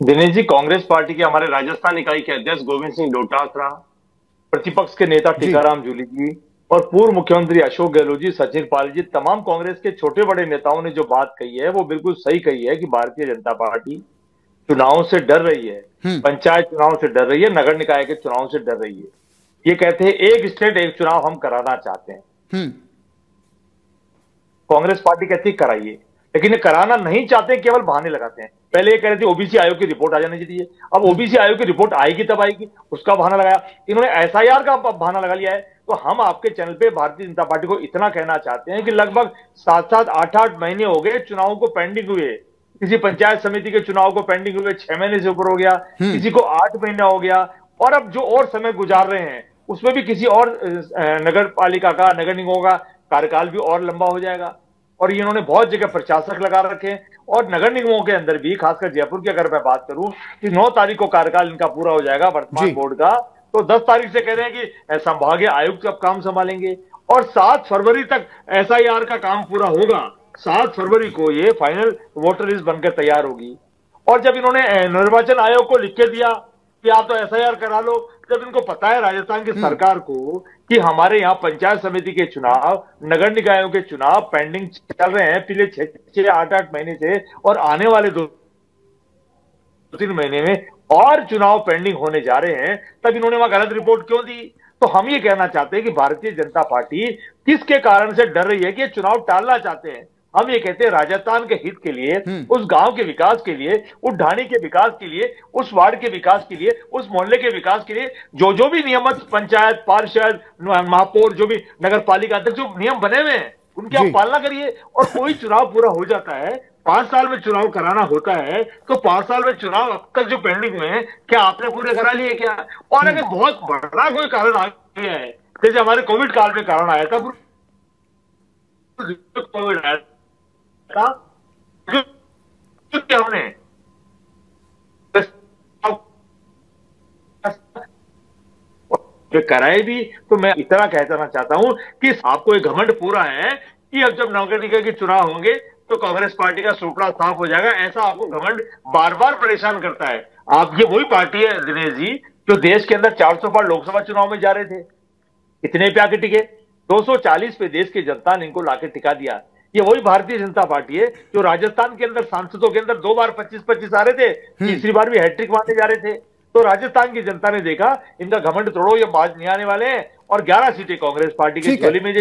Dinesh ji, Congress party के हमारे राजस्थान इकाई के अध्यक्ष गोविंद सिंह डोटासरा, प्रतिपक्ष के नेता जी। टीकाराम जूली जी और पूर्व मुख्यमंत्री अशोक गहलोत जी, सचिन पायलट जी, तमाम कांग्रेस के छोटे बड़े नेताओं ने जो बात कही है वो बिल्कुल सही कही है कि भारतीय जनता पार्टी चुनाव से डर रही है। हम्म। पंचायत चुनाव से डर रही है, नगर निकाय के चुनाव से डर रही है। ये कहते हैं एक स्टेट एक चुनाव हम कराना चाहते हैं। हम्म। कांग्रेस पार्टी कहती है कराइए, लेकिन ये कराना नहीं चाहते, केवल बहाने लगाते हैं। पहले ये कह रहे थे ओबीसी आयोग की रिपोर्ट आ जानी चाहिए, अब हम्म। ओबीसी आयोग की रिपोर्ट आएगी तब आएगी, उसका बहाना लगाया। इन्होंने एसआईआर का बहाना लगा लिया है। तो हम आपके चैनल पे भारतीय जनता पार्टी को इतना कहना चाहते हैं कि लगभग 7-8 महीने हो गए चुनाव को पेंडिंग हुए। किसी पंचायत समिति के चुनाव को पेंडिंग हुए 6 महीने से ऊपर हो गया, हम्म। किसी को 8 महीना हो गया, और अब जो और समय गुजार रहे हैं उसमें भी किसी और नगर पालिका का, नगर निगमों का कार्यकाल भी और लंबा हो जाएगा। और ये इन्होंने बहुत जगह प्रशासक लगा रखे हैं, और नगर निगमों के अंदर भी, खासकर जयपुर की अगर मैं बात करूं कि 9 तारीख को कार्यकाल इनका पूरा हो जाएगा जी। वर्तमान बोर्ड का, तो 10 तारीख से कह रहे हैं कि संभागीय आयुक्त अब काम संभालेंगे, और 7 फरवरी तक एसआईआर का काम पूरा होगा। 7 फरवरी को ये फाइनल वोटर लिस्ट बनकर तैयार होगी। और जब इन्होंने निर्वाचन आयोग को लिख के दिया कि आप तो एसआईआर करा लो, जब इनको पता है राजस्थान की हम्म। सरकार को कि हमारे यहाँ पंचायत समिति के चुनाव, नगर निकायों के चुनाव पेंडिंग चल रहे हैं पिछले 6-8 महीने से, और आने वाले 2-3 महीने में और चुनाव पेंडिंग होने जा रहे हैं, तब इन्होंने वहां गलत रिपोर्ट क्यों दी? तो हम ये कहना चाहते हैं कि भारतीय जनता पार्टी किसके कारण से डर रही है कि ये चुनाव टालना चाहते हैं। हम ये कहते हैं राजस्थान के हित के लिए, हम्म। उस गांव के विकास के लिए, उस ढाणी के विकास के लिए, उस वार्ड के विकास के लिए, उस मोहल्ले के विकास के लिए, जो जो भी नियमित पंचायत, पार्षद, महापौर, जो भी नगर पालिका अध्यक्ष, जो नियम बने हुए हैं उनकी जी। आप पालना करिए। और कोई चुनाव पूरा हो जाता है, 5 साल में चुनाव कराना होता है, तो 5 साल में चुनाव अब तक जो पेंडिंग में है, क्या आपने पूरे करा लिए क्या? और हम्म। अगर बहुत बड़ा कोई कारण आ गया है, जैसे हमारे कोविड काल में कारण आया था, कोविड आया था, क्या हमने कराए भी। तो मैं इतना कहना चाहता हूं कि आपको एक घमंड पूरा है कि अब जब नगर निगम के चुनाव होंगे तो कांग्रेस पार्टी का सूपड़ा साफ हो जाएगा, ऐसा आपको घमंड बार बार परेशान करता है। आप, ये वही पार्टी है दिनेश जी जो देश के अंदर 400 बार लोकसभा चुनाव में जा रहे थे, इतने पे आके टिके। 240 पे देश की जनता ने इनको लाके टिका दिया। ये वही भारतीय जनता पार्टी है जो राजस्थान के अंदर सांसदों के अंदर 2 बार 25-25 आ रहे थे, हम्म। तीसरी बार भी हैट्रिक मारने जा रहे थे। तो राजस्थान की जनता ने देखा इनका घमंड तोड़ो, ये बाज नहीं आने वाले हैं, और 11 सीटें कांग्रेस पार्टी की ठीक है। झोली में